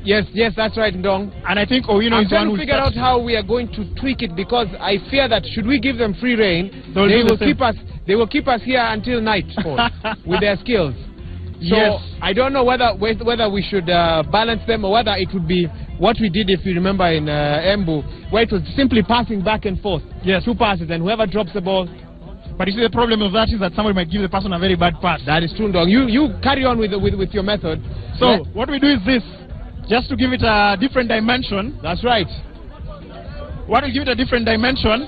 Yes, that's right, Ndong. And I think Owino is one who figure out how we are going to tweak it, because I fear that should we give them free rein, they will keep us here until night with their skills. So yes. I don't know whether we should balance them, or whether it would be what we did, if you remember, in Embu, where it was simply passing back and forth. Yes. 2 passes, and whoever drops the ball. But you see, the problem of that is that somebody might give the person a very bad pass. That is true, Ndong. You carry on with your method. So what we do is this, just to give it a different dimension. That's right. What will give it a different dimension,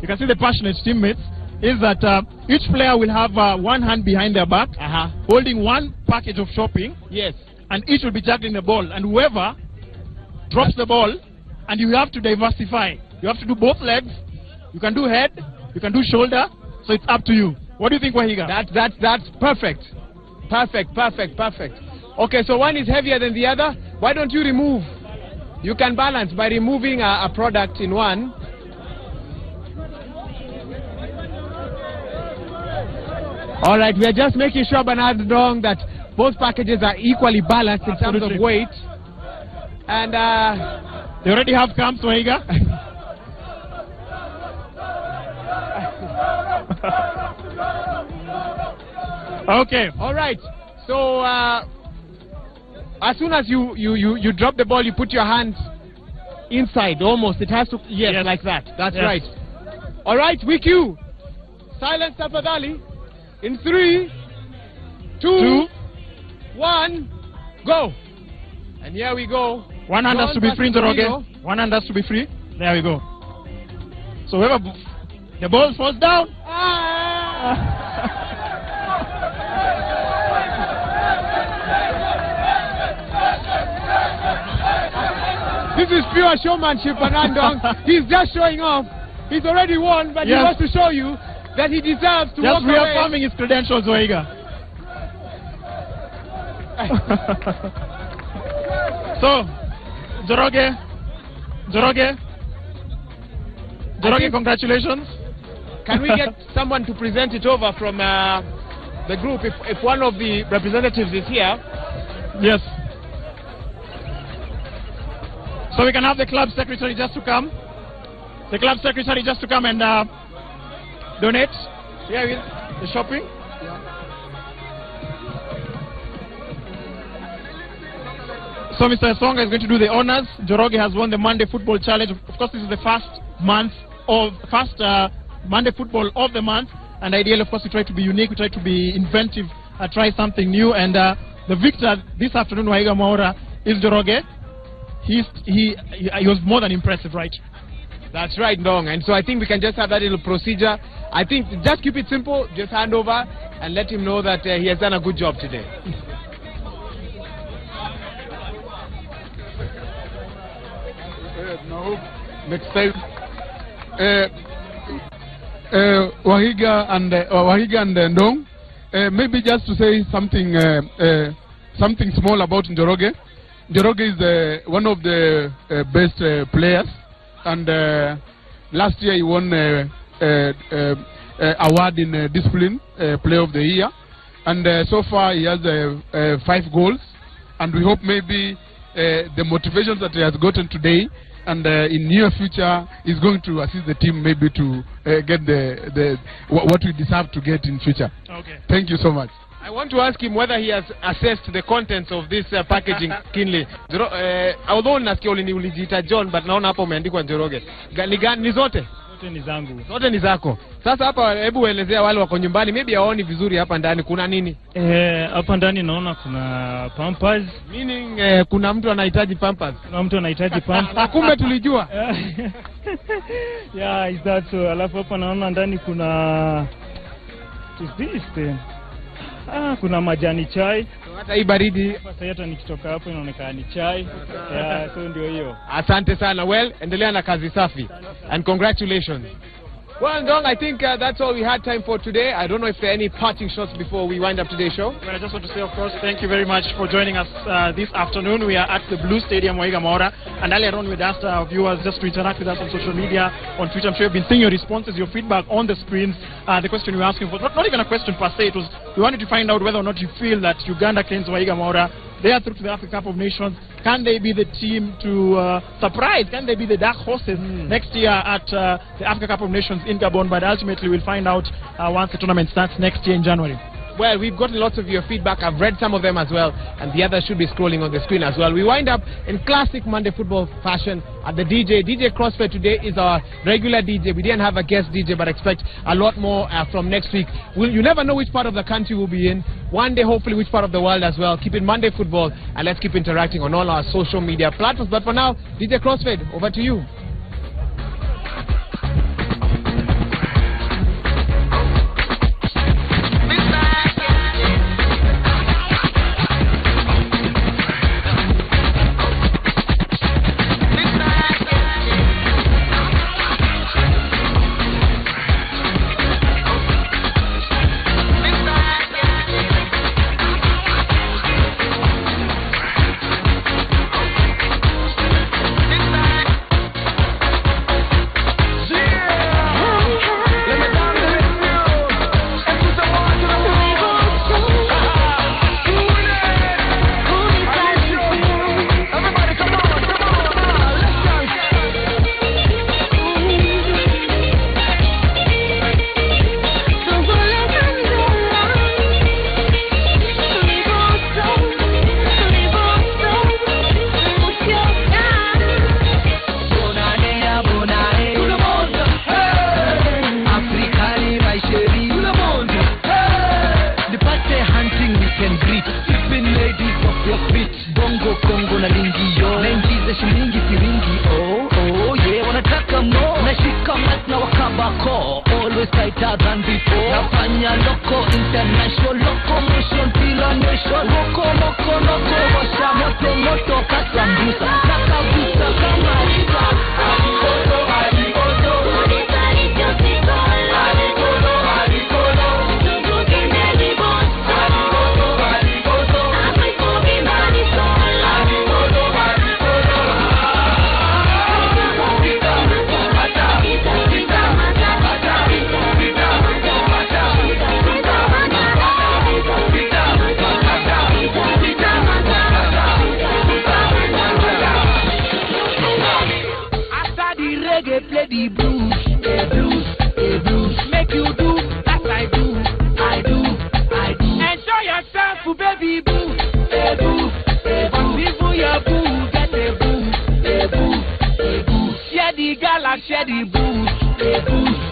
you can see the passionate teammates, is that each player will have one hand behind their back, holding one package of shopping. Yes. And each will be juggling the ball. And whoever drops the ball, and you have to diversify. You have to do both legs. You can do head, you can do shoulder. So it's up to you. What do you think, Wahiga? That's perfect. Perfect. Okay, so one is heavier than the other. Why don't you remove? You can balance by removing a product in one. All right, we are just making sure, Bernard Ndong, that both packages are equally balanced in terms of weight. And they already have camps, Wahiga. Okay. All right. So as soon as you drop the ball, you put your hands inside almost. It has to, yes. Like that. That's right. All right, WQ. Silence tafadhali. In 3, 2, 1, go. And here we go. One hand has to be free, Njoroge. One hand has to be free. There we go. So whoever the ball falls down. This is pure showmanship, Anandong. He's just showing off. He's already won, but he wants to show you that he deserves to walk away. Just reaffirming his credentials, Waiga. So, Njoroge, congratulations. Can we get someone to present it over from the group if one of the representatives is here? Yes. So we can have the club secretary just to come. The club secretary just to come and donate. Yeah, the shopping. So Mr. Esonga is going to do the honors. Njoroge has won the Monday Football Challenge. Of course, this is the first Monday Football of the month. And ideally, of course, we try to be unique. We try to be inventive. Try something new. And the victor this afternoon, Waiga Maora, is Njoroge. He was more than impressive, right? That's right, Ndong. And so I think we can just have that little procedure. I think just keep it simple. Just hand over and let him know that he has done a good job today. Next time, Wahiga and Ndong, maybe just to say something small about Njoroge. Njoroge is one of the best players, and last year he won award in discipline, player of the year, and so far he has 5 goals, and we hope maybe the motivations that he has gotten today and in near future is going to assist the team maybe to get what we deserve to get in future. Okay. Thank you so much. I want to ask him whether he has assessed the contents of this packaging keenly. Although nasikia ulijiita John, but naona hapo umeandikwa Njoroge. Ni zote? Zote ni zangu. Zote ni zako. Sasa hapa hebu elezea wale wako nyumbani, maybe hawaoni vizuri hapa ndani kuna nini? Hapa ndani naona kuna Pampers. Meaning kuna mtu anahitaji Pampers. Kuna mtu anahitaji Pampers. Kumbe tulijua. Yeah, is that so? Alafu hapa naona ndani kuna kuna majani chai. Hata hii baridi. Sasa hata nikitoka hapo inaonekana ni chai. Yeah, so ndio hiyo. Asante sana. Well, endelea na kazi safi. And congratulations. Well, Ndong, I think that's all we had time for today. I don't know if there are any parting shots before we wind up today's show. Well, I just want to say, of course, thank you very much for joining us this afternoon. We are at the Blue Stadium, Waiga Maora, and earlier on we'd asked our viewers just to interact with us on social media, on Twitter. I'm sure you've been seeing your responses, your feedback on the screens. The question we were asking was not even a question per se. It was, we wanted to find out whether or not you feel that Uganda claims Waiga Maora, they are through to the Africa Cup of Nations. Can they be the team to surprise? Can they be the dark horses next year at the Africa Cup of Nations in Gabon? But ultimately we'll find out once the tournament starts next year in January. Well, we've gotten lots of your feedback. I've read some of them as well, and the others should be scrolling on the screen as well. We wind up in classic Monday football fashion at the DJ. DJ CrossFit today is our regular DJ. We didn't have a guest DJ, but expect a lot more from next week. You never know which part of the country we'll be in. One day, hopefully, which part of the world as well. Keep it Monday football, and let's keep interacting on all our social media platforms. But for now, DJ CrossFit, over to you. bongo kongo na lingio naingiza shilingi siringi oh yeah wanataka mo nashika mic na wakabako always tighter than before nafanya loco international locomotion bila nation loco washa moto kasambusa nakabusa kama rita play the blues, blues. Make you do as I do. Enjoy yourself, baby boo, boo. But people your boo, get a boo. Share the gala, share the boo,